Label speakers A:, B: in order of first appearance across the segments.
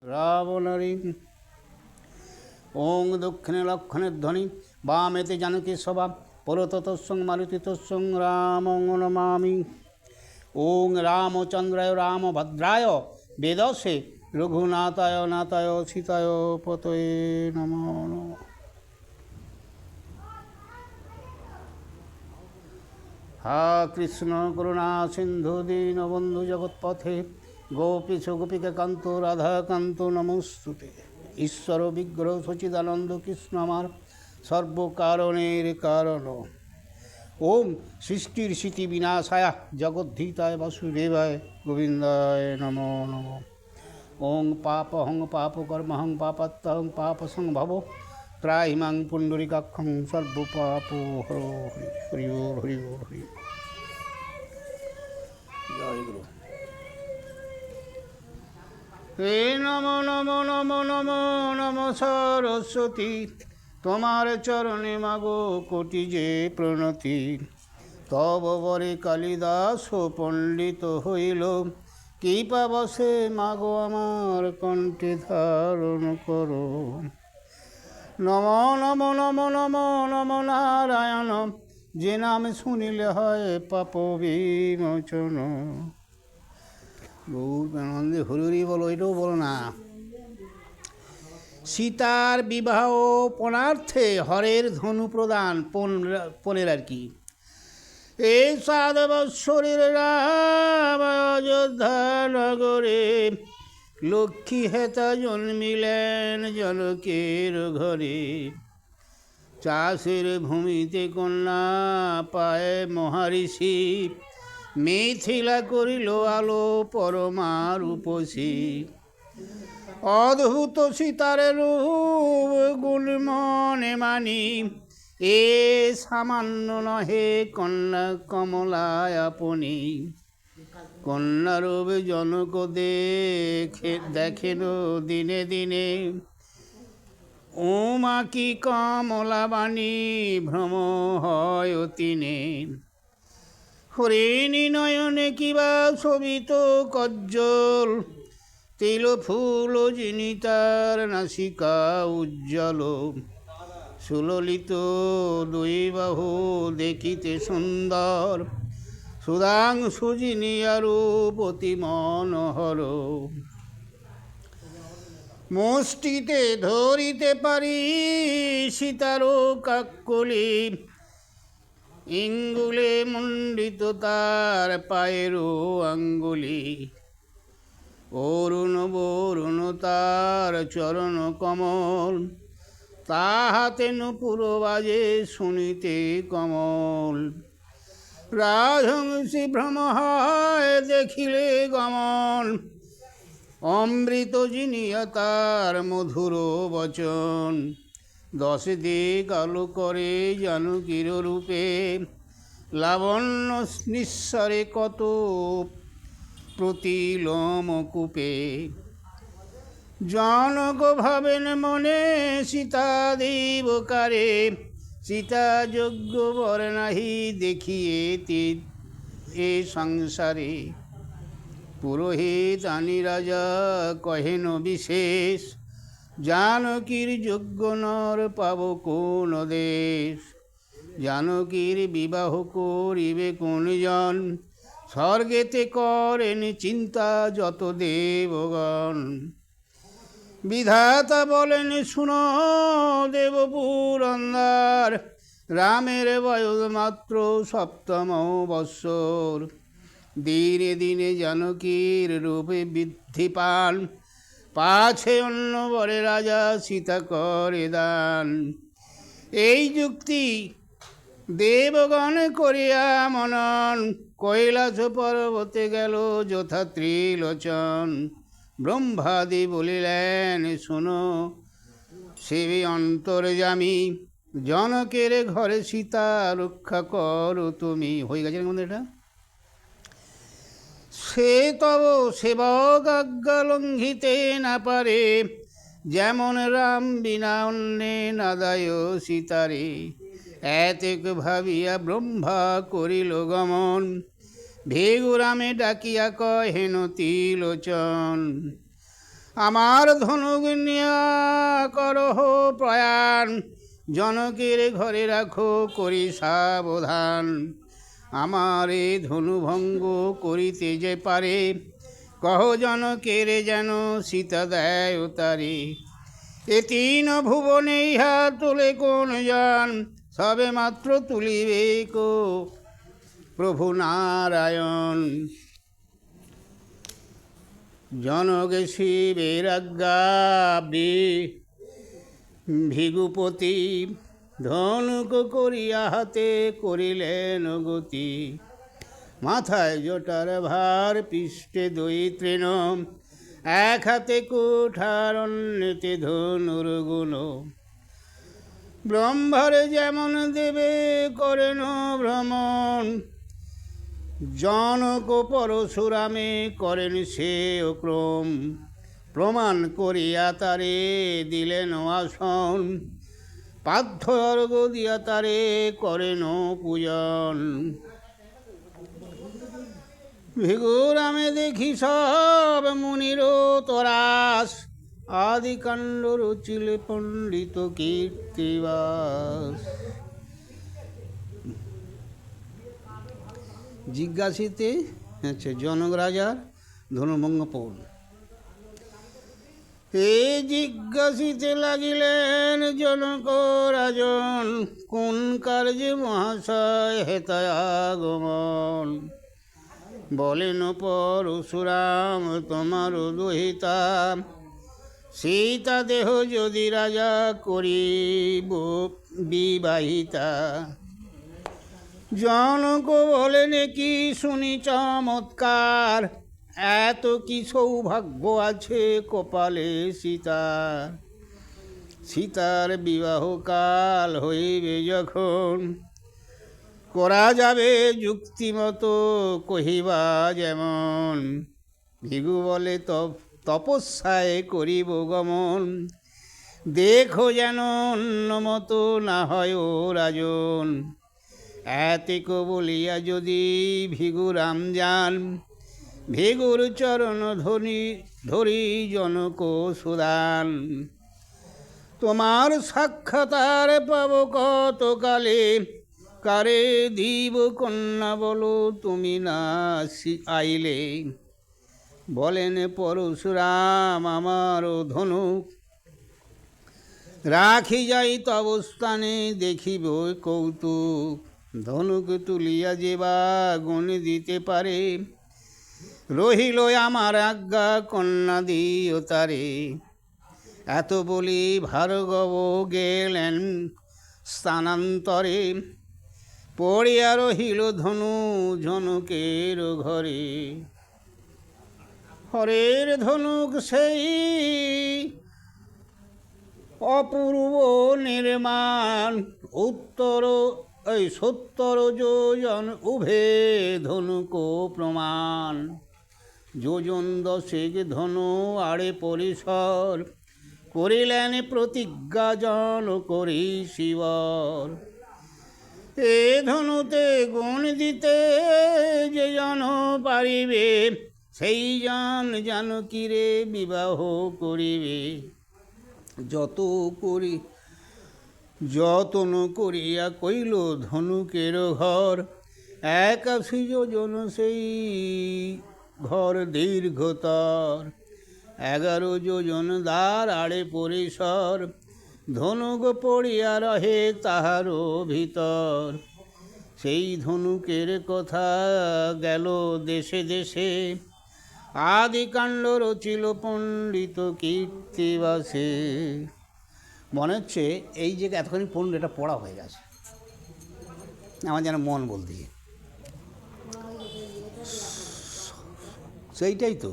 A: রাবণারী। ওং দক্ষিণে লক্ষণের ধ্বনি বামেতে জানকী সভা পরততঃসং মারুতি তৎসং রামং নমামি। ওং রামচন্দ্রায় রামভদ্রায় বেদসে রঘুনাথায় নাথায় সীতায় পতয়ে নমো নমঃ। হা কৃষ্ণ করুণা সিন্ধু দীনবন্ধু জগৎপথে গোপীশ গোপিকা কান্ত রাধাকান্ত নমস্তুতে। ঈশ্বর বিগ্রহ সচিদানন্দ কৃষ্ণ আমার সর্বকারণের কারণ। ওম সৃষ্টির স্মৃতি বিনাশায় জগদ্ধিতায় বাসুদেবায় গোবিন্দায় নমো নমঃ। ওং পাপহং পাপকর্মহং পাপাত্মহং পাপসংভব ত্রাহিমাং পুণ্ডরিকাক্ষং সর্বপাপ হর হরি হরি হরি। জয় গুরু। হে নমো নমো নমো নমো নমো সরস্বতী, তোমার চরণে মাগো কোটি যে প্রণতি। তব বরে কালিদাস পণ্ডিত হইল, কৃপা বসে মাগো আমার কণ্ঠে ধারণ করো। নমো নমো নমো নমো নমো নারায়ণ, যে নাম শুনিলে হয় পাপ বিমোচন। গৌর প্রেমানন্দে হরি বলো, এটাও বলো না। সীতার বিবাহ পণার্থে হরের ধনু প্রদান পণের আর কি। এই 7 বৎসরের রাম অযোধ্যা নগরে, লক্ষ্মী হেতা জন্মিলেন জনকের ঘরে। চাষের ভূমিতে কন্যা পায় মহারিষি, মিথিলা করিল আলো পরমা রূপসী। অদ্ভুত সীতার রূপ গুণ মনে মানি, এ সামান্য নহে কন্যা কমলায় আপনি। কন্যারূপ জনক দেখেন দিনে দিনে, ওমা কি কমলা বাণী ভ্রম হয় তিনে। হরিণী নয়নে কিবা শোভিত কজ্জল, তিল ফুল যিনি তার নাসিকা উজ্জ্বল। সুললিত 2 বাহু দেখিতে সুন্দর, সুধাংশু যিনি রূপতি মনোহর। মুষ্টিতে ধরিতে পারি সীতার কাকলি, ইঙ্গুলে মণ্ডিত তার পায়ের আঙ্গুলি। অরুণ বরুণ তার চরণ কমল, তাহাতে নূপুর বাজে শুনিতে কমল। রাজহংসী ভ্রম হয় দেখিলে গমন, অমৃত জিনিয়া তার মধুর বচন। 10 দিক আলো করে জানকীর রূপে, লাবণ্য নিঃসারে কত প্রতিলোম কূপে। জনক ভাবেন মনে সীতা দেবকারে, সীতা যোগ্য বর নাহি দেখিয়ে এ সংসারে। পুরোহিত আনি রাজা কহেন বিশেষ, জানকীর যোগ্য নর পাব কোন দেশ। জানকীর বিবাহ করিবে কোন জন, স্বর্গেতে করেন চিন্তা যত দেবগণ। বিধাতা বলেন শুনো দেব পুরন্দর, রামের বয়স মাত্র 7ম বৎসর। দিনে দিনে জানকীর রূপে বৃদ্ধি পান, পাছে অন্য বরে রাজা সীতা করে দান। এই যুক্তি দেবগণ করিয়া মনন, কৈলাস পর্বতে গেল যথা ত্রিলোচন। ব্রহ্মাদি বলিলেন শোনো সেবি অন্তর্যামী, জনকের ঘরে সীতা রক্ষা করো তুমি। হয়ে গেছে মধ্যে এটা। সে তব সেবক আজ্ঞা লঙ্ঘিতে না পারে, যেমন রাম বিনা অন্যে নাদায় সীতারে। এতেক ভাবিয়া ব্রহ্মা করিল গমন, ভেগুরামে ডাকিয়া কহেন ত্রিলোচন। আমার ধনুক নিয়া করহ প্রয়াণ, জনকের ঘরে রাখো করি সাবধান। আমার এ ধনুভঙ্গ করিতে যে পারে, কহ জনকের যেন সীতা দেয় তারে। এ তিন ভুবনে ইহা তোলে কোন জন, সবে মাত্র তুলিবে কো প্রভু নারায়ণ। জনক শিবের আজ্ঞা ভিগুপতি, ধনুক করিয়া হাতে করিলেন গতি। মাথায় জটার ভার, পৃষ্ঠে দুই তৃণ, এক হাতে কুঠার অন্যতে ধনুর গুণ। ব্রহ্মারে যেমন দেবে করেন ভ্রমণ, জনক পরশুরামে করেন সে ক্রম। প্রমাণ করিয়া তারে দিলেন আসন, পার্থ অর্ঘ দিয়া তারে করেন পূজন। ভিগুরামে দেখি সব মুনির তরাস, আদিকাণ্ড রচিলে পণ্ডিত কীর্তিবাস। জিজ্ঞাসিতে জনক রাজার ধনুভঙ্গ পৌল। এ জিজ্ঞাসিতে লাগিলেন জনক রাজন, কোন কার্যে মহাশয় হেতায় আগমন। বলেন পরশুরাম তোমার দহিতা, সীতা দেহ যদি রাজা করিব বিবাহিতা। জনক বলেন কি শুনি চমৎকার, এত কি সৌভাগ্য আছে কপালে সীতার। সীতার বিবাহ কাল হইবে যখন, করা যাবে যুক্তিমতো কহিবা যেমন। ভিগু বলে তপস্যায় করিব গমন, দেখো যেন অন্য মতো না হয় ও রাজন। এতেক বলিয়া যদি ভিগুরাম যান, ভিগুর চরণ ধরি জনক সুদান। তোমার সাক্ষাৎ পাব কতকালে, কারে দিব কন্যা বলো তুমি না আইলে। বলেন পরশুরাম আমার ধনুক, রাখি যাই তব স্থানে দেখিব কৌতুক। ধনুক তুলিয়া যে বা গুণ দিতে পারে, রহিল আমার আজ্ঞা কন্যা দিও তারে। এত বলি ভার্গব গেলেন স্থানান্তরে, পড়িয়া রহিল ধনু জনকের ঘরে। হরের ধনুক সেই অপূর্ব নির্মাণ, 70 যোজন উভে ধনুক প্রমাণ। যোজন 10 ধনু আড়ে পরিসর, করিলেন প্রতিজ্ঞা জন করি শিবর। এ ধনুতে গুণ দিতে যে জন পারিবে, সেই জন জানকীরে বিবাহ করিবে। যতন করিয়া কইল ধনুকের ঘর, 81 যোজন সেই ঘর দীর্ঘতর। 11 যোজন দ্বার আড়ে পরিসর, ধনুক পড়িয়া রহে তাহারও ভিতর। সেই ধনুকের কথা গেল দেশে দেশে, আদিকাণ্ড রচিল পণ্ডিত কীর্তিবাসে। মনে হচ্ছে এই যে এতখানি পণ্ড এটা পড়া হয়ে গেছে, আমার যেন মন বলতে। সেইটাই তো,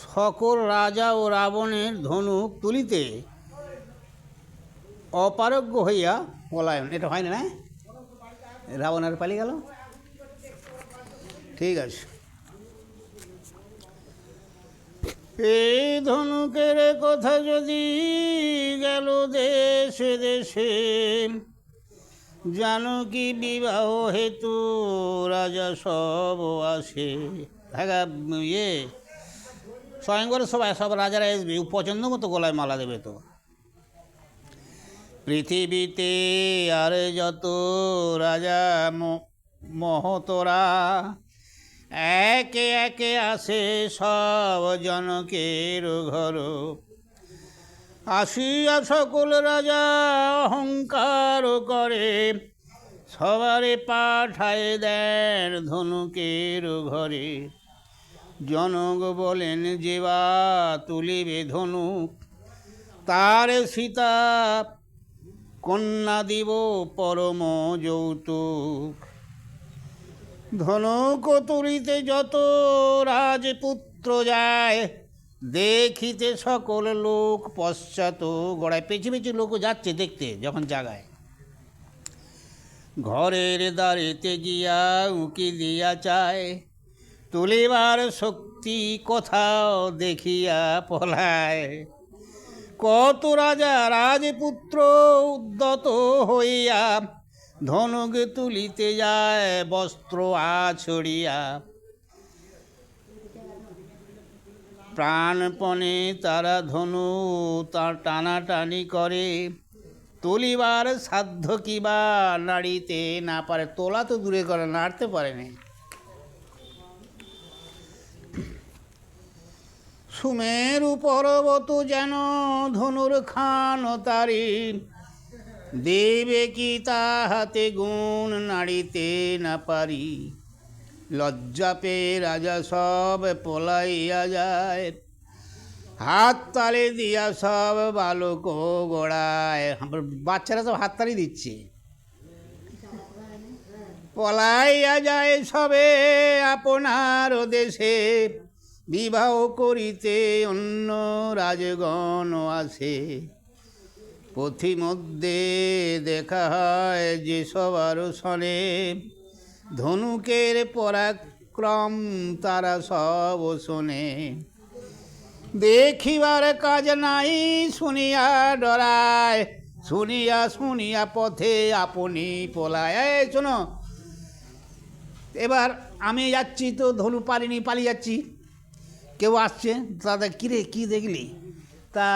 A: সকল রাজা ও রাবণের ধনুক তুলিতে অপারগ্য হইয়া পলায়ন, এটা হয় না? রাবণ আর পালিয়ে গেল। ঠিক আছে, এই ধনুকের কথা যদি গেল দেশে দেশে, জানকী বিবাহ হেতু রাজা সব আসে। স্বয়ংবরে সব রাজারা আসবে, পছন্দ মতো গলায় মালা দেবে। তো পৃথিবীতে আর যত রাজা মহতরা একে একে আসে সব জনকের ঘর, আসিয়া সকল রাজা অহংকার করে, সবারে পাঠায় দেন ধনুকের ঘরে। জনক বলেন যেবা তুলিবে ধনুক, তার সীতা কন্যা দিব পরম যৌতুক। ধনুক তুলিতে যত রাজপুত্র যায়, দেখিতে সকল লোক পশ্চাৎ গড়ায়। পেছে পেছে লোক যাচ্ছে দেখতে যখন জাগায়। ঘরের দ্বারেতে গিয়া উকি দিয়া চায়, তুলিবার শক্তি কোথাও দেখিয়া পলায়। কত রাজা রাজপুত্র উদ্যত হইয়া, ধনুক তুলিতে যায় বস্ত্র আছড়িয়া। প্রাণপণে তারা ধনু তার টানাটানি করে, তুলিবার সাধ্য কিবা নাড়িতে না পারে। তোলা তো দূরে করে, নাড়তে পারেনি। সুমেরু পর্বত যেন ধনুর খান তারি, দেবে কি তাহাতে গুণ নাড়িতে না পারি। লজ্জা পেয়ে রাজা সব পলাইয়া যায়, হাত তালি দিয়া সব বালক গোড়ায়। বাচ্চারা সব হাততালি দিচ্ছে। পলাইয়া যায় সবে আপনার দেশে, বিবাহ করিতে অন্য রাজগণ আসে। পথিমধ্যে দেখা হয় যে সবার শনে, ধনুকের পরাক্রম তারা সব শোনে। দেখিবার কাজ নাই শুনিয়া ডরায়, শুনিয়া শুনিয়া পথে আপনি পলায়। শোনো, এবার আমি যাচ্ছি তো ধনু পারিনি, পালিয়ে যাচ্ছি। কেউ আসছে, তাদের কিরে কী দেখলি? তা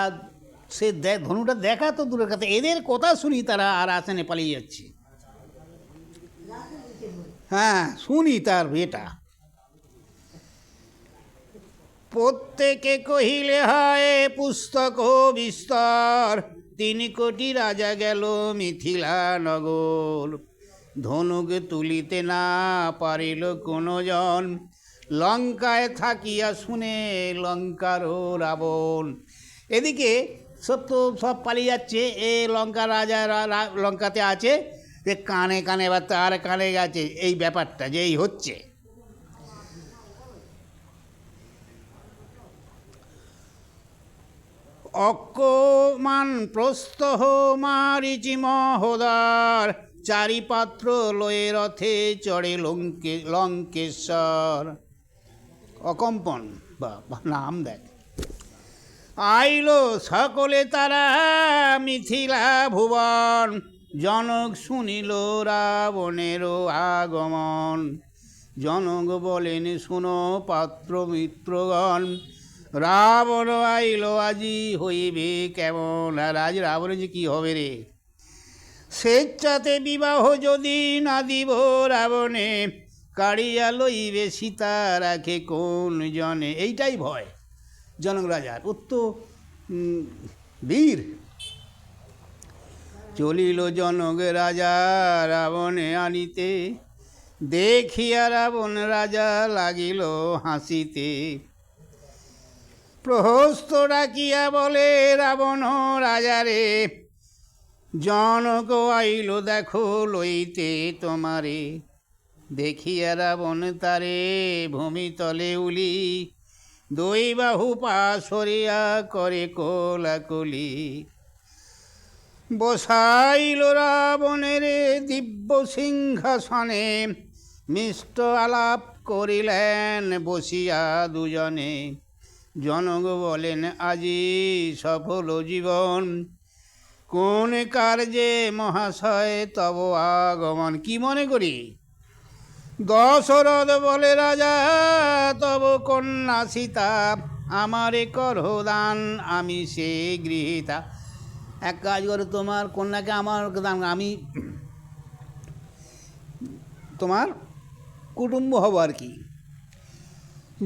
A: সে ধনুটা দেখা তো দূরের কথা, এদের কথা শুনি তারা আর আসেনে, পালিয়ে যাচ্ছে। হ্যাঁ, শুনি তার বেটা। প্রত্যেকে কহিলে হয় পুস্তক বিস্তর, 3 কোটি রাজা গেল মিথিলা নগর। ধনুক তুলিতে না পারিল কোনো জন, লঙ্কায় থাকিয়া শুনে লঙ্কার রাবণ। এদিকে সব পালিয়ে যাচ্ছে। এ লঙ্কার রাজা লঙ্কাতে আছে, কানে কানে বা তার কানে গেছে এই ব্যাপারটা যে এই হচ্ছে। অক্ষমান প্রস্তহ মারিচি মহোদর, 4 পাত্র লয়ে রথে চড়ে লঙ্কেশ্বর। অকম্পন বা নাম দেখ। আইল সকলে তারা মিথিলা ভুবন, জনক শুনিল রাবণের আগমন। জনক বলেন শুনো পাত্র মিত্রগণ, রাবণ আইল আজি হইবে কেমন। আর আজ রাবণের যে কী হবে রে? স্বেচ্ছাতে বিবাহ যদি না দিব রাবণে, কাড়িয়া লইবে সীতা রাখে কোন জনে। এইটাই ভয় জনক রাজার। উত্ত বীর। চলিল জনক রাজা রাবণে আনিতে, দেখিয়া রাবণ রাজা লাগিল হাসিতে। প্রহস্ত ডাকিয়া বলে রাবণ রাজারে, জনক আইল দেখো লইতে তোমারে। দেখিয়া রাবণ তারে ভূমিতলে উলি, 2 বাহু পা সরিয়া করে কোলাকুলি। বসাইল রাবণের দিব্য সিংহাসনে, মিষ্ট আলাপ করিলেন বসিয়া দুজনে। জনক বলেন আজি সফল জীবন, কোন কার্যে মহাশয় তব আগমন। কি মনে করি? দশরথ বলে রাজা তব কন্যা সীতা, আমারে করো দান, আমি সে গৃহীতা। এক কাজ করো, তোমার কন্যাকে আমার দান, আমি তোমার কুটুম্ব হব আর কি।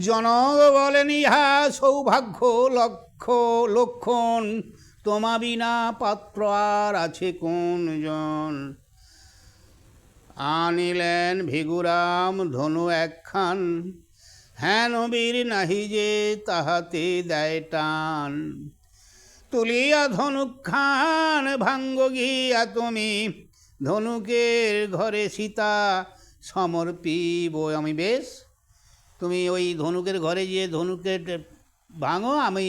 A: জনক বলেন ইহা সৌভাগ্য লক্ষণ, তোমা বিনা পাত্র আর আছে কোন জন। আনিলেন ভিগুরাম ধনু একখান, হেন বীর নাহি যে তাহাতে দেয় টান। তুলিয়া ধনুখান ভাঙ্গ গিয়া তুমি, ধনুকের ঘরে সীতা সমর্পিব আমি। বেশ, তুমি ওই ধনুকের ঘরে গিয়ে ধনুকের ভাঙো, আমি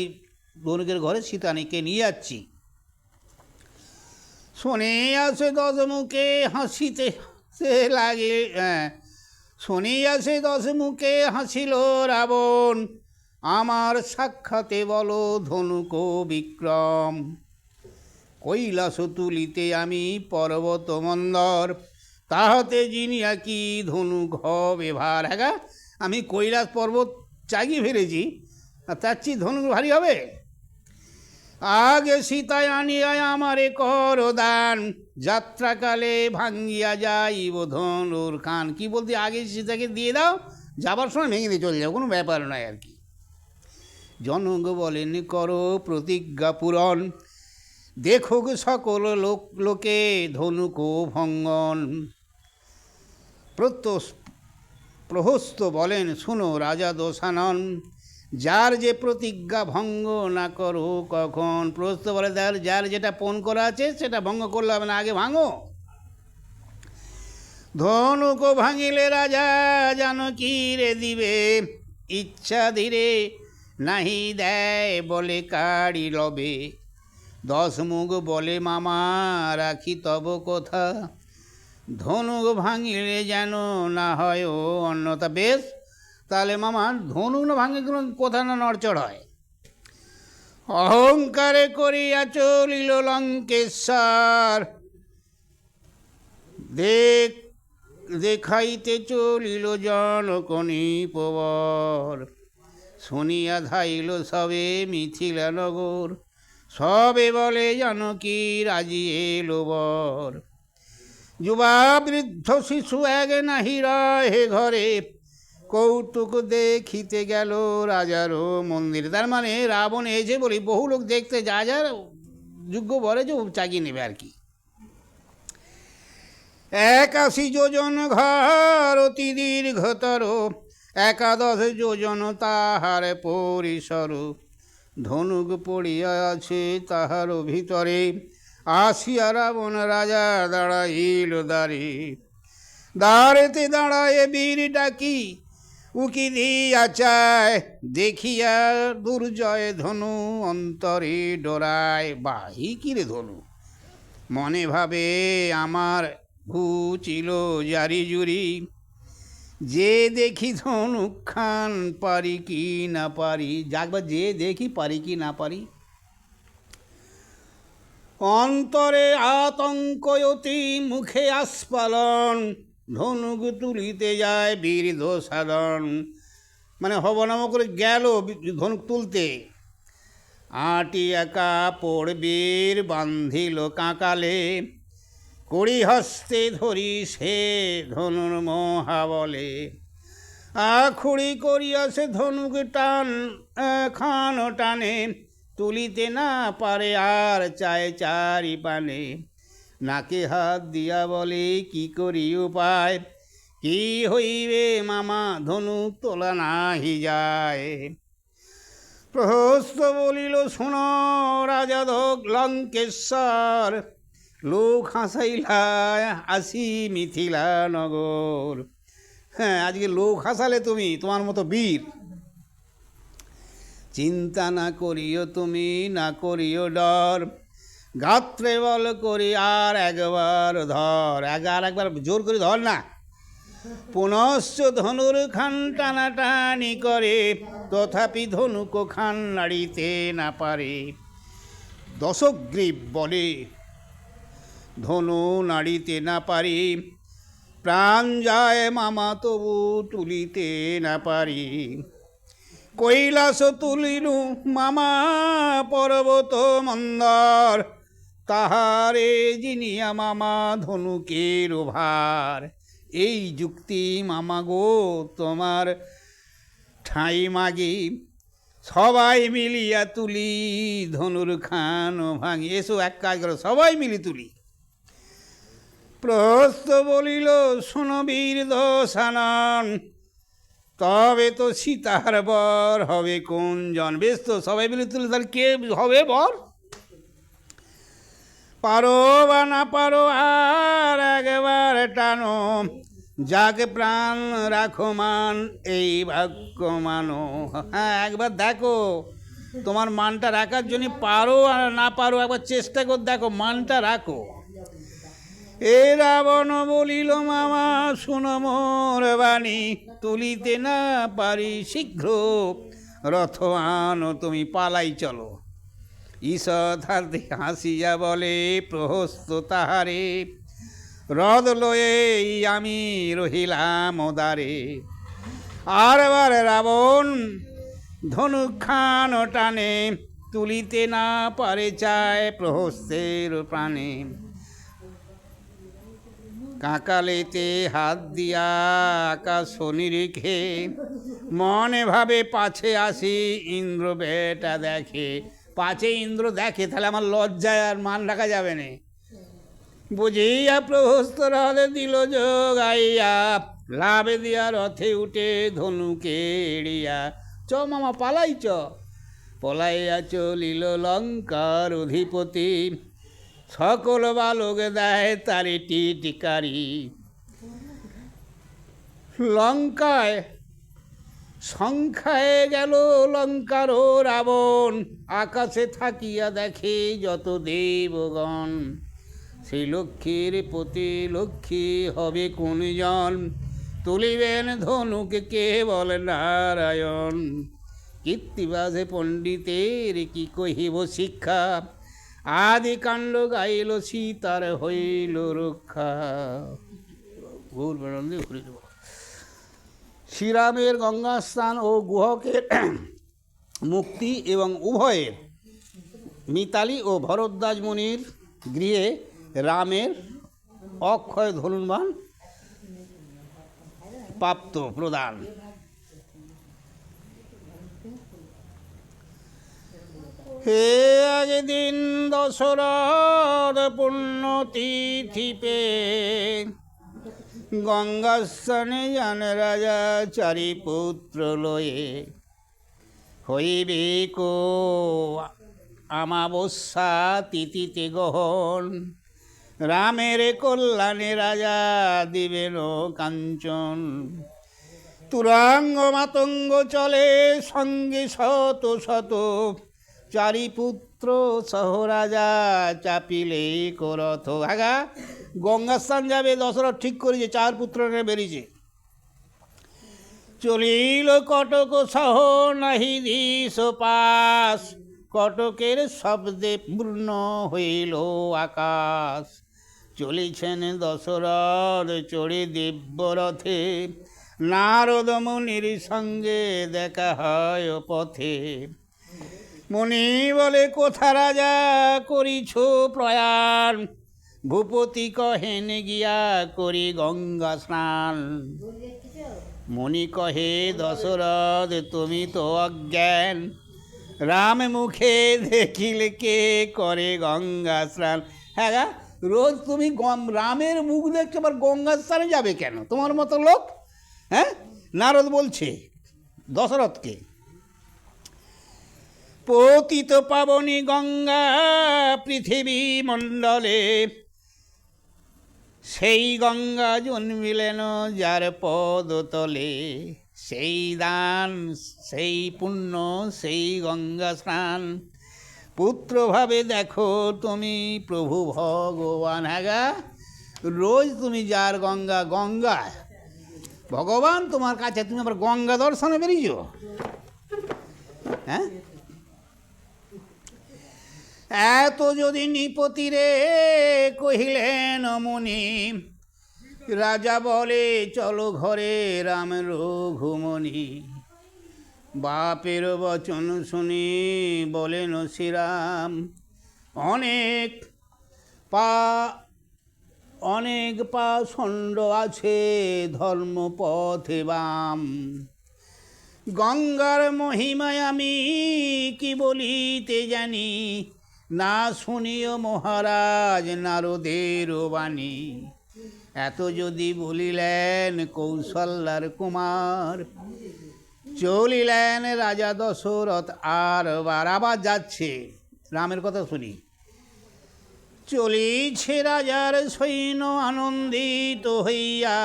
A: ধনুকের ঘরে সীতানিকে নিয়ে যাচ্ছি। শুনে আসে দশ মুখে হাসিতে সে লাগে, শুনে আসে দশ মুখে হাসিল রাবণ, আমার সাক্ষাতে বলো ধনুক বিক্রম। কৈলাস তুলিতে আমি পর্বত মন্দর, তাহাতে জিনিয়া কি ধনুক হবে ভার। হ্যাঁ, আমি কৈলাস পর্বত চাগিয়ে ফেলেছি, আর তার চেয়ে ধনুক ভারী হবে। আগে সীতায় আনিয়ায় আমারে কর দান, যাত্রাকালে ভাঙ্গিয়া যাইব ধনুর খান। কি বলতে, আগে সীতাকে দিয়ে দাও, যাবার সময় ভেঙে দিয়ে চলে যাও, কোনো ব্যাপার নয় আর কি। জনক বলেন করো প্রতিজ্ঞা পূরণ, দেখুক সকল লোকে ধনুক ভঙ্গন। প্রহস্ত বলেন শুনো রাজা দশানন, যার যে প্রতিজ্ঞা ভঙ্গ না করো কখন। প্রহস্ত বলে যার যেটা পণ করা আছে সেটা ভঙ্গ করলে হবে না, আগে ভাঙো। ধনুক ভাঙিলে রাজা জানকী রে দিবে, ইচ্ছা ধীরে নাহি দেয় বলে কাড়ি লবে। দশ মুখ বলে মামা রাখি তব কথা, ধনুক ভাঙিলে যেন না হয় ও অন্যথা। বেশ, তাহলে মামা ধনুক না ভাঙে কোনো কথা না নড়চড় হয়। অহংকারে করিয়া চলিল লঙ্কেশ্বর, দেখাইতে চলিল জনকনি পবর। শুনিয়া ধাইল সবে মিথিলা নগর, সবে বলে জানকী রাজি এলো বর। যুবা বৃদ্ধ শিশু এক নাহি রহে ঘরে, কৌতুক দেখিতে গেল রাজারও মন্দির। তার মানে রাবণ এসে বলি বহু লোক দেখতে যা যার যোগ্য বলে যে চাগিয়ে নেবে আর কি। 81 যোজন ঘর অতি দীর্ঘতর, 11 যোজন তাহার পরিসর। ধনুক পড়িয়া আছে তাহার ভিতরে, আসিয়া রাবণ রাজা দাঁড়াইল দ্বারে। দ্বারেতে দাঁড়ায় বীর ডাকি উকি দিয়া চায়, দেখিয়া দুর্জয় ধনু অন্তরে ডরায়। বাহি কিরে ধনু, মনে ভাবে আমার ঘুচিল জারি জুরি, যে দেখি ধনুক খান পারি কি না পারি। যাকবার যে দেখি পারি কি না পারি। অন্তরে আতঙ্ক অতি মুখে আস্ফালন, ধনুক তুলিতে যায় বীর দোষাদন। মানে হবনাম করে গেল ধনুক তুলতে, আটিয়া কাপড় বীর বান্ধিল কাঁকালে, কড়ি হস্তে ধরি সে ধনুর মহাবলে। আখুড়ি করিয়া সে ধনুক টান খান টানে, তুলিতে না পারে আর চায় চারি পানে। নাকে হাত দিয়া বলে কি করি উপায়, কি হইবে মামা ধনুক তোলা নাহি যায়। প্রহস্ত বলিল শোন রাজা লঙ্কেশ্বর, লোক হাসাইলা আসি মিথিলা নগর। হ্যাঁ, আজকে লোক হাসালে তুমি, তোমার মতো বীর। চিন্তা না করিও তুমি, না করিও ডর, গাত্রে বল করি আর একবার ধর। আর একবার জোর করে ধর না। পুনশ্চ ধনুর খান টানাটানি করে, তথাপি ধনুক খান নাড়িতে না পারে। দশগ্রীব বলে ধনু নাড়িতে না পারি, প্রাণ যায় মামা তবু তুলিতে না পারি। কৈলাস তুলিনু মামা পর্বত মন্দর, তাহারে জিনিয়া মামা ধনুকের ভার। এই যুক্তি মামা গো তোমার ঠাঁই মাগি, সবাই মিলিয়া তুলি ধনুর খান ভাঙি। এসো এক কাজ করো, সবাই মিলি তুলি। প্রহস্ত বলিল শোনো বীর দশানন, তবে তো সীতার বর হবে কোন জন? বেশ, তো সবাই মিলে তুলে তাহলে কে হবে বর? পারো বা না পারো আর একবার টানো, যাকে প্রাণ রাখো মান এই বাক্য মানো। হ্যাঁ, একবার দেখো তোমার মানটা রাখার জন্য, পারো আর না পারো একবার চেষ্টা করে দেখো, মানটা রাখো। এ রাবণ বলিল মামা শুনো মোর বাণী, তুলিতে না পারি শীঘ্র রথ আনো, তুমি পালাই চলো। ঈষৎ হাসিয়া বলে প্রহস্ত তাহারে, রথ লয়ে আমি রহিলাম ওদারে। আরবার রাবণ ধনুখান টানে, তুলিতে না পারে চায় প্রহস্তের প্রাণে। কাকালেতে হাত দিয়া আকাশ নিরিখে, মনে ভাবে পাছে আসি ইন্দ্র বেটা দেখে। পাছে ইন্দ্র দেখে, তাহলে আমার লজ্জায় আর মান রাখা যাবে না। বুঝিয়া প্রহস্ত রথে দিল যোগাইয়া, লাভে দিয়া রথে উঠে ধনুকে এড়িয়া। চ মামা পালাই চ। পলাইয়া চলিল লঙ্কার অধিপতি, সকল বালক দেয় তারি টিকারি। লঙ্কায় সংখ্যায় গেল লঙ্কার রাবণ, আকাশে থাকিয়া দেখে যত দেবগণ। সেই লক্ষ্মীর প্রতি লক্ষ্মী হবে কোন জন, তুলিবেন ধনুক কেবল নারায়ণ। কীর্তিবাজে পণ্ডিতের কি কহিব শিক্ষা, আদি কাণ্ড গাইল সীতার হইল রক্ষা। ভুল বেরন্দে ঘুরে দেব। শ্রীরামের গঙ্গা স্নান ও গুহকের মুক্তি এবং উভয়ের মিতালি ও ভরদ্বাজ মুনির গৃহে রামের অক্ষয় ধনুর্বাণ প্রাপ্ত প্রদান। হে আগে দিন দশরথ পূর্ণ তিথি পে, গঙ্গা স্নানে যান রাজা চারি পুত্র লয়ে। হইবে কো আমাবস্যা তিথিতে গহন, রামের কল্যাণে রাজা দিবেন কাঞ্চন। তুরাঙ্গ মাতঙ্গ চলে সঙ্গে শত শত, চারি পুত্র সহ রাজা চাপিলে করথ। আগা গঙ্গা স্নান যাবে দশরথ ঠিক করেছে, চার পুত্র নিয়ে বেরিয়েছে। চলিল কটক সহ নাহি দিশ পাশ, কটকের শব্দে পূর্ণ হইল আকাশ। চলিছেন দশরথ চড়ে দিব্যরথে, নারদ মুনির সঙ্গে দেখা হয় পথে। মুনি বলে কোথা রাজা করিছ প্রয়াণ, ভূপতি কহেন গিয়া করি গঙ্গা স্নান। মুনি কহে দশরথ তুমি তো অজ্ঞান, রাম মুখে দেখিলে কে করে গঙ্গা স্নান। হ্যাঁ গা, রোজ তুমি রামের মুখ দেখছো, আবার গঙ্গা স্নানে যাবে কেন তোমার মতো লোক? হ্যাঁ, নারদ বলছে দশরথকে। পতিত পাবনী গঙ্গা পৃথিবী মণ্ডলে, সেই গঙ্গা জন্মিলেন যার পদতলে। সেই দান সেই পুণ্য সেই গঙ্গা স্নান, পুত্রভাবে দেখো তুমি প্রভু ভগবান। হ্যাঁ, রোজ তুমি যার গঙ্গা গঙ্গা ভগবান তোমার কাছে, তুমি আবার গঙ্গা দর্শনে বেরিয়েছ। হ্যাঁ, এত যদি নিপতিরে কহিলেন মুনি, রাজা বলে চলো ঘরে রাম রঘুমণি। বাপের বচন শুনি বলেন শ্রীরাম, অনেক পা অনেক পাষণ্ড আছে ধর্মপথে বাম। গঙ্গার মহিমায় আমি কি বলিতে জানি, না শুনিও মহারাজ নারদের বাণী। এত যদি বলিলেন কৌশল্যার কুমার, চলিলেন রাজা দশরথ আর আবার যাচ্ছে। রামের কথা শুনি। চলিছে রাজার সৈন্য আনন্দিত হইয়া,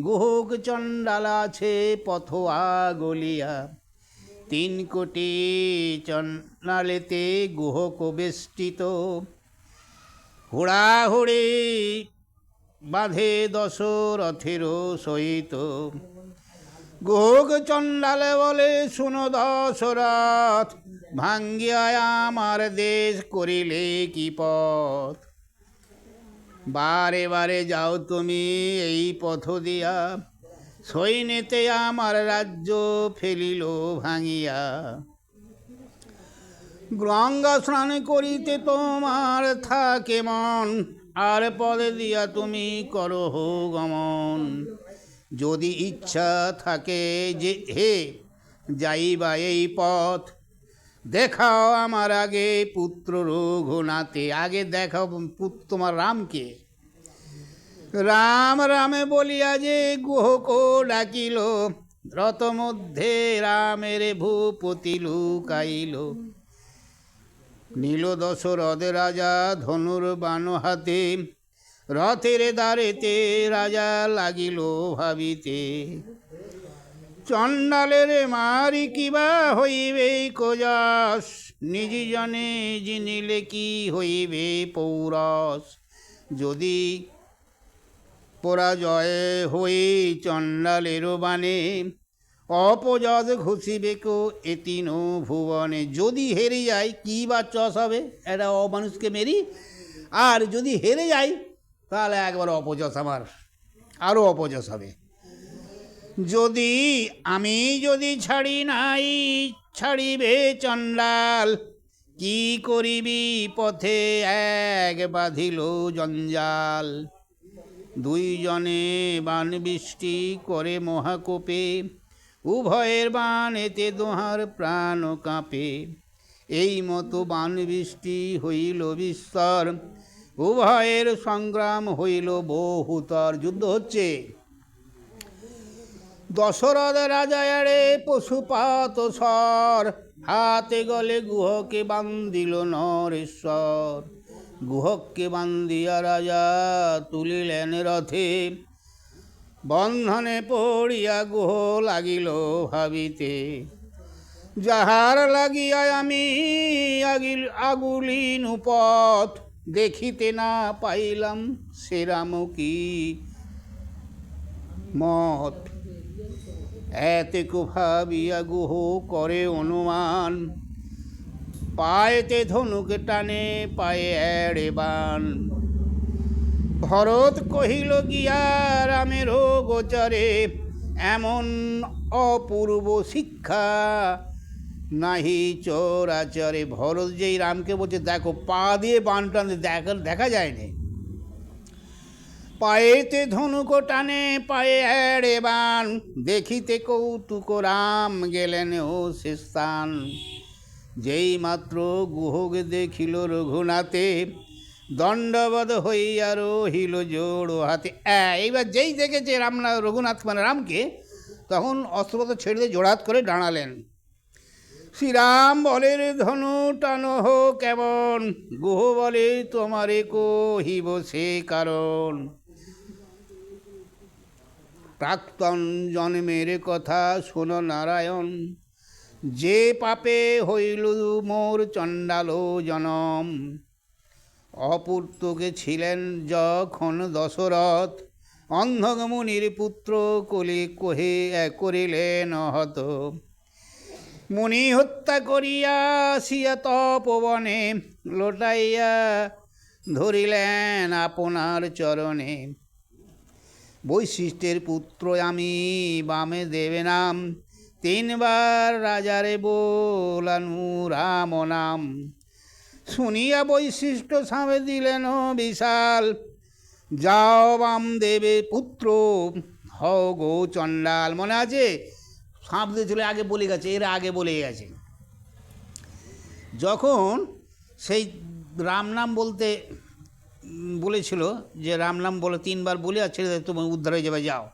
A: গুহক চণ্ডাল আছে পথোয়া গলিয়া। 3 কোটি চণ্ডালেতে গুহক বেষ্টিত, হুড়াহুড়ি বাঁধে দশরথের সহিত। গুহক চণ্ডাল বলে শুনো দশরথ, ভাঙ্গিয়া আমার দেশ করিলে কি পথ। বারে বারে যাও তুমি এই পথ দিয়া, সৈন্যতে আমার রাজ্য ফেলিল ভাঙিয়া। গঙ্গা স্নান করিতে তোমার থাকে মন, আর পদে দিয়া তুমি করহ গমন। যদি ইচ্ছা থাকে যে হে যাইবা এই পথ, দেখাও আমার আগে পুত্র রঘুনাথে। আগে দেখাও তোমার রামকে। রাম রামে বলিয়া যে গুহক ডাকিল, রথ মধ্যে রামের ভূপতি লুকাইল। নীল দশরথ রাজা ধনুর বাণ হাতে, রথের দ্বারেতে রাজা লাগিল ভাবিতে। চণ্ডালের মারি কিবা হইবে কোজস, নিজ জনে জিনিলে কি হইবে পৌরস। যদি পরাজয় হই চণ্ডালের বাণে, অপযশ ঘুষিবে কো এতিন ভুবনে। যদি হেরে যাই কি বা চস হবে, একটা অমানুষকে মেরি। আর যদি হেরে যাই তাহলে একবার অপযশ, আমার আরও অপযশ হবে। যদি আমি যদি ছাড়ি নাই ছাড়িবে চণ্ডাল, কি করিবি পথে এক বাঁধিল জঞ্জাল। 2 জনে বাণ বৃষ্টি করে মহাকোপে, উভয়ের বাণেতে দোহার প্রাণ কাঁপে। এই মতো বাণ বৃষ্টি হইল বিস্তর, উভয়ের সংগ্রাম হইল বহুতর। যুদ্ধ হচ্ছে। দশরথ রাজা এড়ে পশুপাত সর, হাতে গলে গুহকে বান্ধিল নরেশ্বর। গুহককে বান্ধিয়া রাজা তুলিলেন রথে, বন্ধনে পড়িয়া গুহ লাগিল ভাবিতে। যাহার লাগিয়া আমি আগুলিন পথ, দেখিতে না পাইলাম শ্রীরাম কি মত। এতেক ভাবিয়া গুহ করে অনুমান, পায়েতে ধনুক টানে পায়ে এড়ে বাণ। ভরত কহিল গিয়া রামের গোচরে, এমন অপূর্ব শিক্ষা নাহি চরাচরে। ভরত যেই রামকে বলছে দেখো পা দিয়ে বাণ টানতে, দেখা যায়নি। পায়েতে ধনুক টানে পায়ে এড়ে বাণ, দেখিতে কৌতুক রাম গেলেন ও সে স্থান। যেই মাত্র গুহক দেখিল রঘুনাথে, দণ্ডবধ হইয়া রহিল জোড় হাতে। এইবার যেই দেখেছে রঘুনাথ মানে রামকে, তখন অস্ত্রপত্র ছেড়ে দিয়ে জোড়হাত করে দাঁড়ালেন। শ্রীরাম বলে ধনু টানো হো কেমন, গুহ বলে তোমারে কহিব সে কারণ। প্রাক্তন জন্মের কথা শোনো নারায়ণ, যে পাপে হইল মোর চণ্ডাল জনম। অপুত্রকে ছিলেন যখন দশরথ, অন্ধক মুনির পুত্র কলি কহে করিলেন হত। মুনি হত্যা করিয়া আসিয়া তপবনে, লোটাইয়া ধরিলেন আপনার চরণে। বৈশিষ্ট্যের পুত্র আমি বামে দেবে নাম, তিনবার রাজারে বোলানু রাম নাম, শুনিয়া বৈশিষ্ট্য সামে দিলেন বিশাল, যাও বাম দেবে পুত্র হও গো চণ্ডাল। মনে আছে সাপ দিয়েছিল, আগে বলে গেছে, এরা আগে বলে গেছে। যখন সেই রাম নাম বলতে বলেছিল, যে রাম নাম বলে তিনবার বলে আর ছেড়ে দেয়, তুমি উদ্ধার হয়ে যাবে, যাও।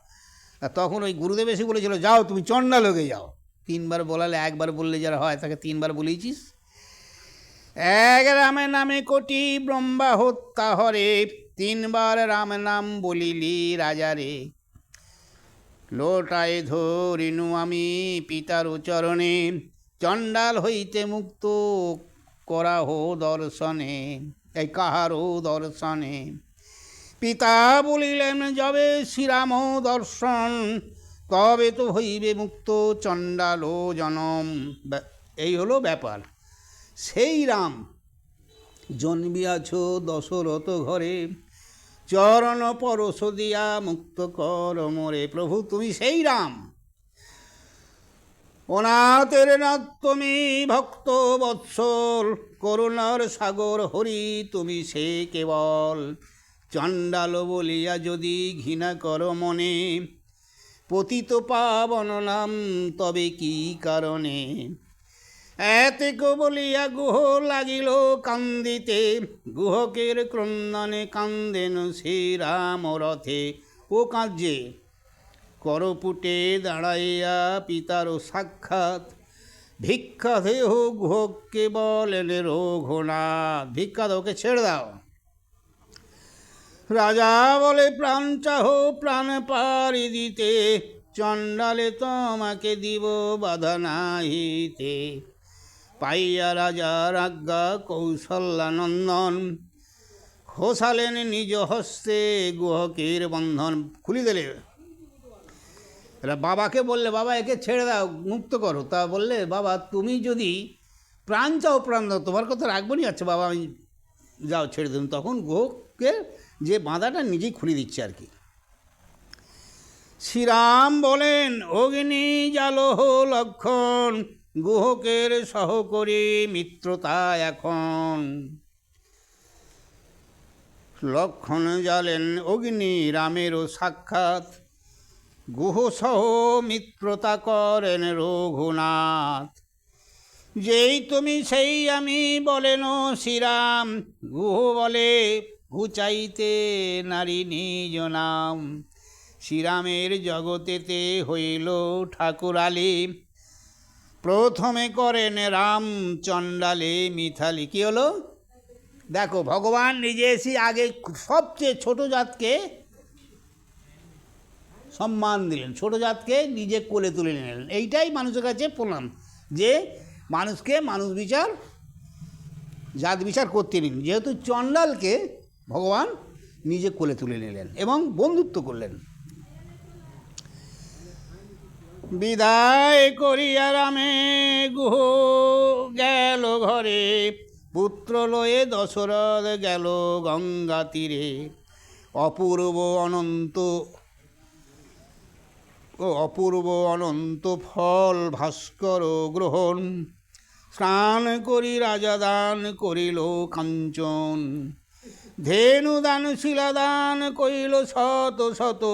A: আর তখন ওই গুরুদেব এসে বলেছিল, যাও তুমি চণ্ডালোকে যাও। তিনবার বলালে, একবার বললে যারা হয় তাকে তিনবার বলেছিস। এক রামে নামে কোটি ব্রহ্মা হত্যা হরে, তিনবার রাম নাম বলিলি রাজারে। লোটায় ধরিনু আমি পিতার চরণে, চণ্ডাল হইতে মুক্ত করাহ দর্শনে, এই কাহারও দর্শনে। পিতা বলিলেন, যবে শ্রীরাম দর্শন, তবে তো হইবে মুক্ত চণ্ডাল জনম। এই হলো ব্যাপার। সেই রাম জন্মিয়াছ দশরথ ঘরে, চরণ পরশ দিয়া মুক্ত কর মোরে। প্রভু তুমি সেই রাম, অনাথের নাথ তুমি ভক্ত বৎসল, করুণার সাগর হরি তুমি সে কেবল। চণ্ডাল বলিয়া যদি ঘৃণা কর মনে, পতিত পাবন নাম তবে কি কারণে। এতেক বলিয়া গুহ লাগিল কান্দিতে, গুহকের ক্রন্দনে কান্দেন শ্রীরাম রথে। ও কাঁদছে, করপুটে দাঁড়াইয়া পিতার সাক্ষাৎ, ভিক্ষা দেহ গুহকে বলেন রঘুনাথ। ভিক্ষা ওকে ছেড়ে দাও। রাজা বলে, প্রাণ চাহ প্রাণ পারি দিতে, চণ্ডালে তোমাকে দিব বাধা নাহিতে। পাইয়া রাজার আজ্ঞা কৌশল্যানন্দন, খোসালেন নিজ হস্তে গুহকের বন্ধন। খুলি দিলে। এরা বাবাকে বললে, বাবা একে ছেড়ে দাও, মুক্ত করো। তা বললে, বাবা তুমি যদি প্রাণ চাও প্রাণ দাও, তোমার কথা রাখবো নি। আচ্ছা বাবা আমি যাও ছেড়ে দিন। তখন গুহকে যে বাঁধাটা নিজেই খুলে দিচ্ছে আর কি। শ্রীরাম বলেন, অগ্নি জালহ লক্ষণ, গুহকের সহকরী মিত্রতা এখন। লক্ষণ জ্বালেন অগ্নি রামেরও সাক্ষাৎ, গুহ সহ মিত্রতা করেন রঘুনাথ। যেই তুমি সেই আমি বলেন শ্রীরাম, গুহ বলে ঘুচাইতে নারী নিজ নাম। শ্রীরামের জগতেতে হইল ঠাকুরালি, প্রথমে করেন রাম চণ্ডালে মিথালি। কী হলো দেখো, ভগবান নিজে এসে আগে সবচেয়ে ছোট জাতকে সম্মান দিলেন, ছোট জাতকে নিজে কোলে তুলে নিলেন। এইটাই মানুষের কাছে প্রণাম, যে মানুষকে মানুষ বিচার জাত বিচার করতে নিন। যেহেতু চণ্ডালকে ভগবান নিজে কোলে তুলে নিলেন এবং বন্ধুত্ব করলেন। বিদায় করিয়া রামে গুহ গেল ঘরে, পুত্র লয়ে দশরথ গেল গঙ্গা তীরে। অপূর্ব অনন্ত ফল ভাস্কর গ্রহণ, স্নান করি রাজা দান করিল কাঞ্চন। ধেনু দান শিলা দান করিল শত শত,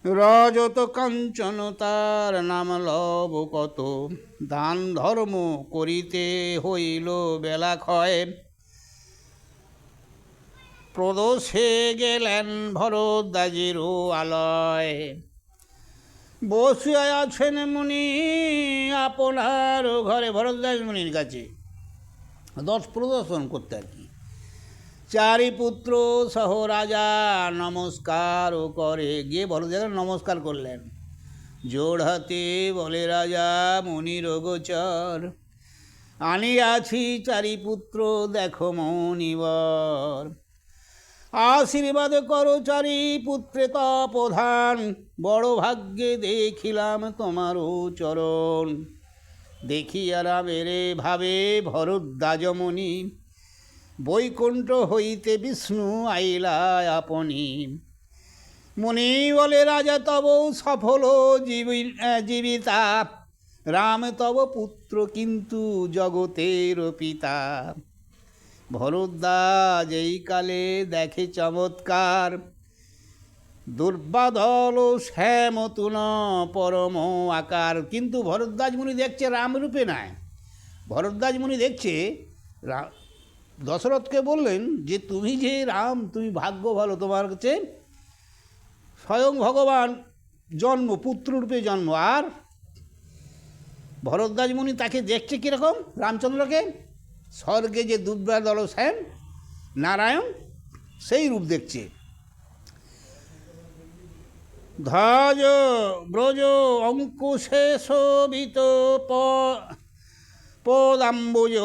A: রজত কাঞ্চন তার নাম লব কত। দান ধর্ম করিতে হইল বেলা ক্ষয়, প্রদোষে গেলেন ভরদ্বাজেরও আলয়। বসিয়া আছেন মুনি আপনার ঘরে, ভরদ্বাজ মুনির কাছে প্রদর্শন করতে আর কি। চারি পুত্র সহ রাজা নমস্কার করে, গিয়ে ভরদ্বাজ নমস্কার করলেন। জোড় হাতে বলে রাজা মুনির গোচর, আনিয়াছি চারি পুত্র দেখো মনিবর। আশীর্বাদ করো চারি পুত্রে তপধান, বড় ভাগ্যে দেখিলাম তোমারও চরণ। দেখিয়া রামের ভাবে ভরদ্বাজমণি, বৈকুণ্ঠ হইতে বিষ্ণু আইলা আপনি। মুনি বলে রাজা তব সফল জীবিতা, রাম তব পুত্র কিন্তু জগতের পিতা। ভরদ্বাজ এই কালে দেখে চমৎকার, দুর্বাদল শ্যাম তুল পরম আকার। কিন্তু ভরদ্বাজ মুনি দেখছে রামরূপে নয়, ভরদ্বাজ মুনি দেখছে দশরথকে বললেন যে তুমি যে রাম, তুমি ভাগ্য ভালো, তোমার কাছে স্বয়ং ভগবান জন্ম, পুত্ররূপে জন্ম। আর ভরদ্বাজ মুনি তাকে দেখছে কীরকম, রামচন্দ্রকে স্বর্গে যে দুর্বাদল শ্যাম নারায়ণ সেই রূপ দেখছে। ধ্বজ ব্রজ অঙ্কুশে শোভিত পদাম্বুজ,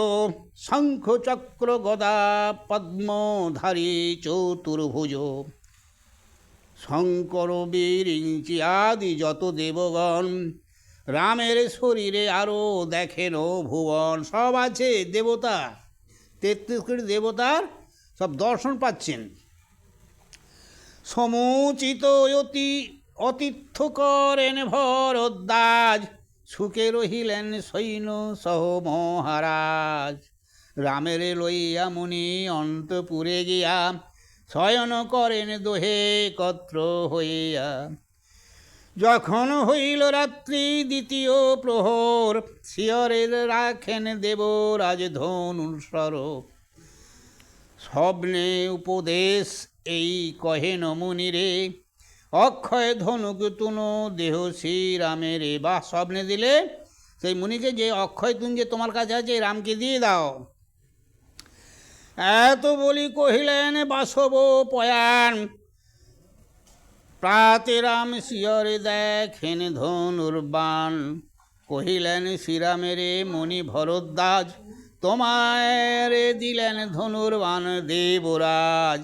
A: শঙ্খ চক্র গদা পদ্মধারী চতুর্ভুজ। শঙ্কর বিরিঞ্চি আদি যত দেবগণ, রামের শরীরে আরও দেখেন ভুবন। সব আছে দেবতা, 33 কোটি দেবতার সব দর্শন পাচ্ছেন। সমুচিত অতিথ্য করেন ভরদ্বাজ, সুখে রহিলেন সৈন্য সহ মহারাজ। রামের লইয়া মুনি অন্তপুরে গিয়া, শয়ন করেন দোহে একত্র হইয়া। যখন হইল রাত্রি দ্বিতীয় প্রহর, শিয়রে রাখেন দেবরাজ ধনুর স্বরূপ। স্বপ্নে উপদেশ এই কহেন মুনিরে, অক্ষয় ধনুক তুনো দেহ শ্রীরামের। বা স্বপ্নে দিলে সেই মুনিকে যে অক্ষয় তুন যে তোমার কাছে আছে রামকে দিয়ে দাও। এত বলি কহিলেন বাসব পয়ান, প্রাতে রাম শিয়রে দেখেন ধনুর্বাণ। কহিলেন শ্রীরামেরে মুনি ভরদ্বাজ, তোমারে দিলেন ধনুর্বাণ দেবরাজ।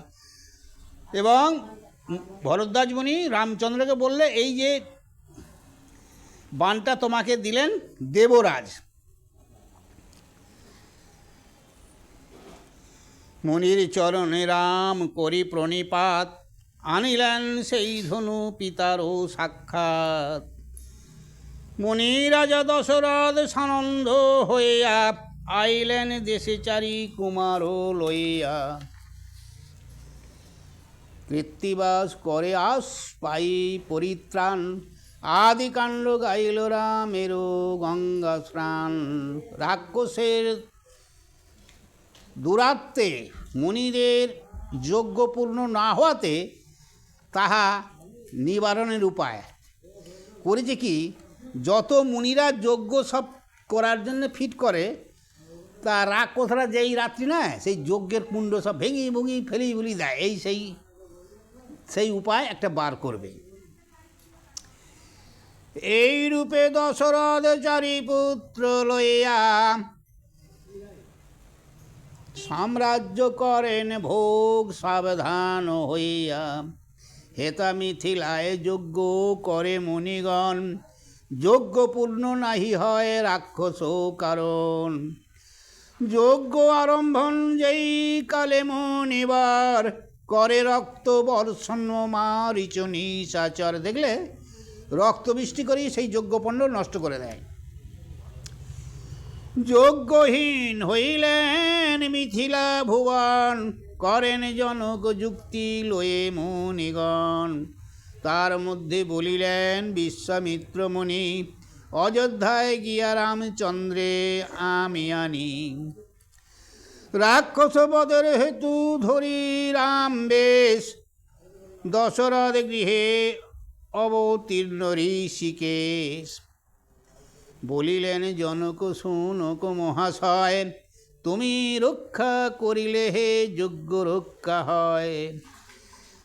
A: এবং ভরদ্বাজ মুনি রামচন্দ্রকে বললে এই যে বাণটা তোমাকে দিলেন দেবরাজ। মুনির চরণে রাম করি প্রণিপাত, আনিলেন সেই ধনু পিতারও সাক্ষাৎ। মুনি রাজা দশরথ সানন্দ হইয়া, আইলেন দেশে চারি কুমারও লইয়া। কৃত্তিবাস করে আস পাই পরিত্রাণ, আদিকাণ্ড গাইল রামেরও গঙ্গা স্নান। রাক্ষসের দুরাত্মে মুনিদের যজ্ঞপূর্ণ না হওয়াতে তাহা নিবারণের উপায় করেছে কি, যত মুনিরা যজ্ঞ সব করার জন্য ফিট করে, তা রাক্ষসরা যেই রাত্রি না সেই যজ্ঞের কুণ্ড সব ভেঙে ভুঙি ফেলি বুলি দেয়। এই সেই উপায় একটা বার করবে। এই রূপে দশরথ চারি পুত্র লইয়া, সাম্রাজ্য করেন ভোগ সাবধান হইয়া। হেতা মিথিলায় যজ্ঞ করে মুনিগণ, যজ্ঞ পূর্ণ নাহি হয় রাক্ষস কারণ। যজ্ঞ আরম্ভন যেই কালে মুনিবার, করে রক্ত বর্ষণ মারিচ নিশাচর। দেখলে রক্ত বৃষ্টি করি সেই যজ্ঞপণ্ড নষ্ট করে দেয়। যজ্ঞহীন হইলেন মিথিলা ভুবন, করেন জনক যুক্তি লয়ে মুনিগণ। তার মধ্যে বলিলেন বিশ্বামিত্র মুনি, অযোধ্যায় গিয়া রামচন্দ্রে আমি আনি। রাক্ষস বদের হেতু ধরি রাম বেশ, দশরথ গৃহে অবতীর্ণ ঋষিকেশ। বলিলেন জনক শুনক মহাশয়, তুমি রক্ষা করিলে হে যজ্ঞ রক্ষা হয়।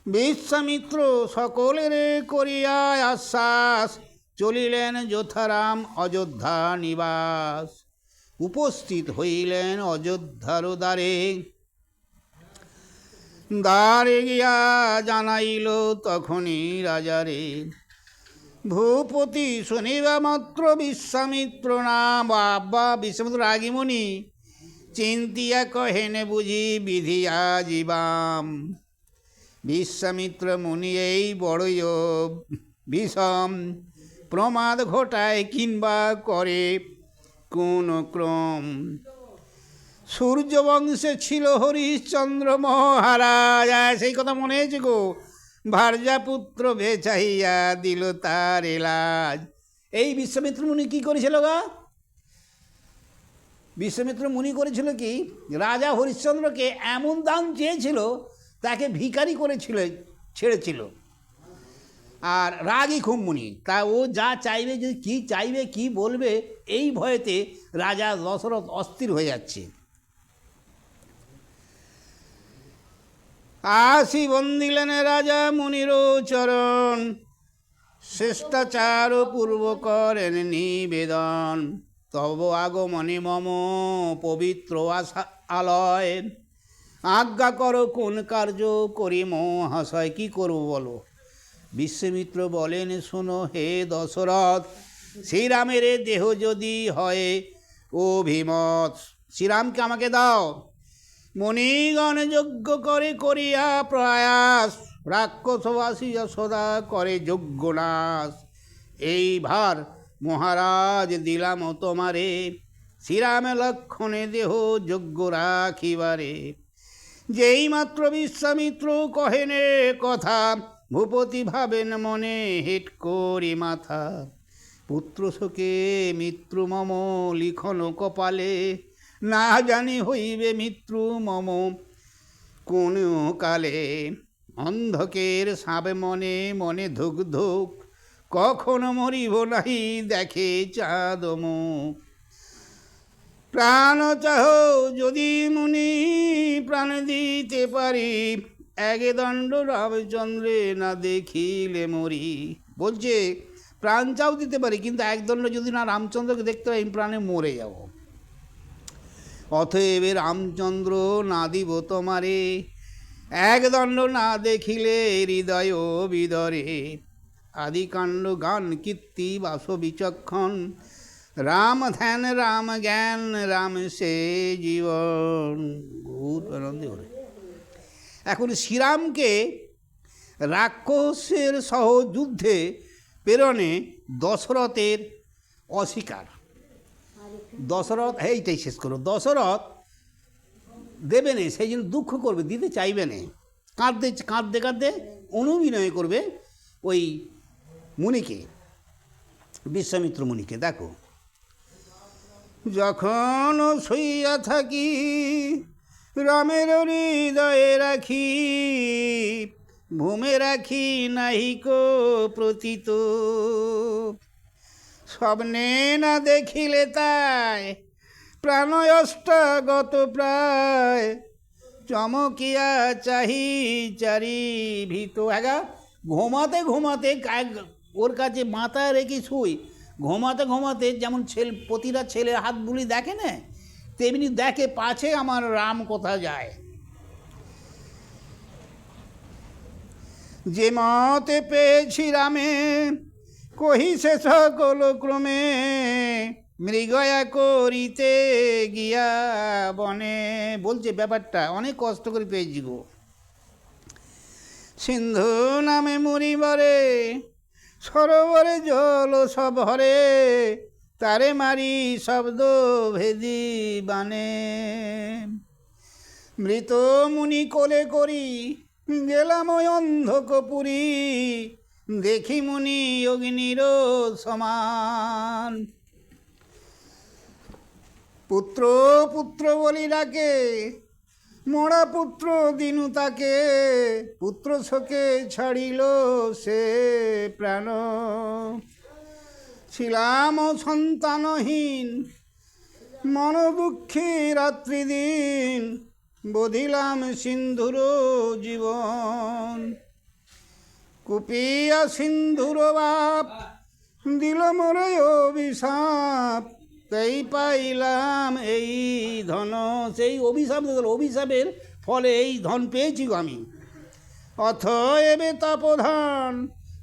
A: বিশ্বামিত্র সকলের করিয়া আশ্বাস, চলিলেন যথারাম অযোধ্যা নিবাস। উপস্থিত হইলেন অযোধ্যার দ্বারে, দ্বারে গিয়া জানাইল তখনই রাজারে। ভূপতি শুনিবা মাত্র বিশ্বামিত্র নাম। বাবা বিশ্বামিত্র রাগিমণি চিন্তিয়া কহেন বুঝি বিধিয়া জীবাম। বিশ্বামিত্র মুনি এই বড়ই বিষম প্রমাদ ঘটায় কিংবা করে কোন ক্রম। সূর্যবংশে ছিল হরিশ্চন্দ্র মহারাজ, সেই কথা মনে হয়েছে গো। ভার্যাপুত্র বেচাইয়া দিল তার এলাজ। এই বিশ্বামিত্র মুনি কি করেছিল গা? বিশ্বামিত্র মুনি করেছিল কি, রাজা হরিশ্চন্দ্রকে এমন দান চেয়েছিল, তাকে ভিখারি করেছিল, ছেড়েছিল। আর রাগই খুব মুনি, তা ও যা চাইবে, যদি কী চাইবে কি বলবে, এই ভয়েতে রাজা দশরথ অস্থির হয়ে যাচ্ছে। আসি বন্দিলেন রাজা মুনির চরণ, শ্রেষ্টাচার পূর্ব করেন নিবেদন। তব আগমনে মম পবিত্র আলয়, আজ্ঞা করো কোন কার্য করি মহাশয়। কি করব বলো? বিশ্বামিত্র বলেন, শোনো হে দশরথ, শ্রীরামের দেহ যদি হয় অভিমত, শ্রীরামকে আমাকে দাও। মণিগণ যজ্ঞ করে করিয়া প্রয়াস, রাক্ষসবাসীরা সদা করে যজ্ঞ নাশ। এই ভার মহারাজ দিলাম তোমারে, শ্রীরাম লক্ষণে দেহ যজ্ঞ রাখিবারে। যেই মাত্র বিশ্বামিত্র কহেনে কথা, ভূপতি ভাবেন মনে হেট করি মাথা। পুত্র শোকে মৃত্যু মম লিখন কপালে, না জানি হইবে মৃত্যু মম কোন কালে। অন্ধকের সাবে মনে মনে ধুক ধুক, কখনো মরিব নাহি দেখে চাঁদ মুখ। প্রাণ চাহ যদি মুনি প্রাণ দিতে পারি, একে দণ্ড রামচন্দ্রে না দেখিলে মরি। বলছে প্রাণ চাও দিতে পারি, কিন্তু একদণ্ড যদি না রামচন্দ্রকে দেখতে পাই, প্রাণে মরে যাব। অতএব রামচন্দ্র না দিব তোমারে, একদণ্ড না দেখিলে হৃদয় বিদরে। আদিকাণ্ড গান কীর্তি বাস বিচক্ষণ, রাম ধ্যান রাম জ্ঞান রাম সে জীবন। বহুত আনন্দে করে। এখন শ্রীরামকে রাক্ষসের সহ যুদ্ধে প্রেরণে দশরথের অস্বীকার। দশরথ এইটাই শেষ করো, দশরথ দেবে না, সেই জন্য দুঃখ করবে, দিতে চাইবে না। কাঁদতে কাঁদতে কাঁদতে অনুবিনয় করবে ওই মুনিকে, বিশ্বামিত্র মুনিকে। দেখো, যখন শুইয়া থাকি রামের হৃদয়ে রাখি, ভূমে রাখি নাহিক প্রতীত। স্বপ্নে না দেখিলে তাই প্রাণয়ষ্টগত প্রায়, চমকিয়া চাহি চারি ভীত। এগা ঘুমাতে ঘুমাতে ওর কাছে মাথায় রেখে শুই, ঘুমাতে ঘুমাতে যেমন প্রতিটা ছেলের হাত বুলি দেখে না, তেমনি দেখে পাছে আমার রাম কোথা যায়। যে মতে পেয়েছি রামে কহিছে সকল ক্রমে, মৃগয়া করিতে গিয়া বনে। বলছে ব্যাপারটা অনেক কষ্ট করে পেয়েছি গো। সিন্ধু নামে মরিবারে, সরোবরে জল সব হরে, তারে মারি শব্দ ভেদি বানে। মৃত মুনি কোলে করি গেলাম ওই অন্ধকপুরী, দেখি মুনি অগ্নির সমান। পুত্র পুত্র বলি ডাকে, মরা পুত্র দিনু তাকে, পুত্র শোকে ছাড়িল সে প্রাণ। ছিলাম সন্তানহীন মন দুঃখী রাত্রি দিন, বধিলাম সিন্ধুর জীবন। কুপিয়া সিন্ধুর বাপ দিল মোরে অভিশাপ, তাই পাইলাম এই ধন। সেই অভিশাপ, অভিশাপের ফলে এই ধন পেয়েছি গো আমি। অথএব তপোধন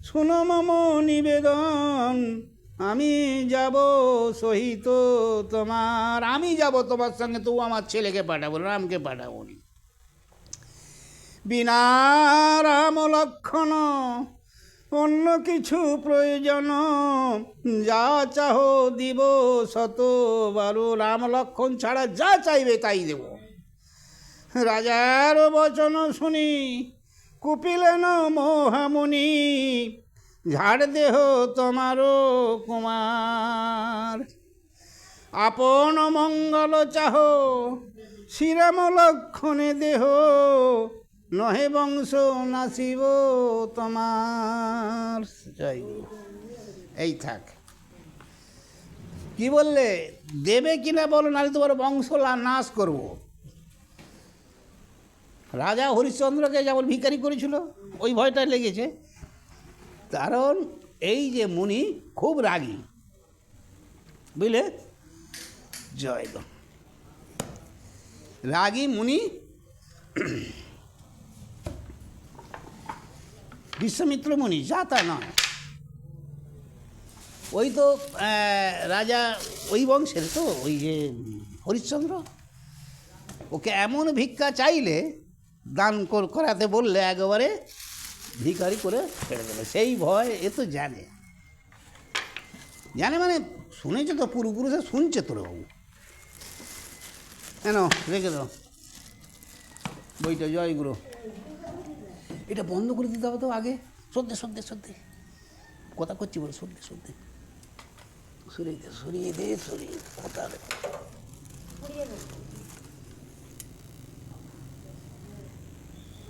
A: শুনো মম নিবেদন, আমি যাব সহিত তোমার। আমি যাব তোমার সঙ্গে, তবু আমার ছেলেকে পাঠাবো, রামকে পাঠাবো নি। বিনা রাম লক্ষণ অন্য কিছু প্রয়োজন, যা চাহ দিব শত বারো। রাম লক্ষণ ছাড়া যা চাইবে তাই দেব। রাজার বচন শুনি কুপিলেন মহামুনি, ঝাড় দেহ তোমারও কুমার। আপন মঙ্গল চাহ শ্রীরাম লক্ষণে দেহ, নহে বংশ নাসিব তোমার। জয় গুরু। এই থাক। কি বললে, দেবে কিনা বলো, নাহলে তোমার বংশ নাশ করব। রাজা হরিশ্চন্দ্রকে যেমন ভিখারি করেছিল, ওই ভয়টা লেগেছে। কারণ এই যে মুনি খুব রাগী, বুঝলে। জয় গো। রাগী মুনি বিশ্বামিত্র মুনি, যা তা নয়। ওই তো রাজা ওই বংশের, তো ওই যে হরিশ্চন্দ্র, ওকে এমন ভিক্ষা চাইলে, দান করাতে বললে একেবারে ভিখারি করে ছেড়ে দেবে। সেই ভয় এ তো জানে মানে শুনেছে তো, পূর্বপুরুষে শুনছে তোর বাবু। কেন রেখে দাও বইটা। জয় গুরু। এটা বন্ধ করে দিতে হবে তো আগে। সত্যি কথা করছি বলে, সত্যি সরিয়ে দে কথা।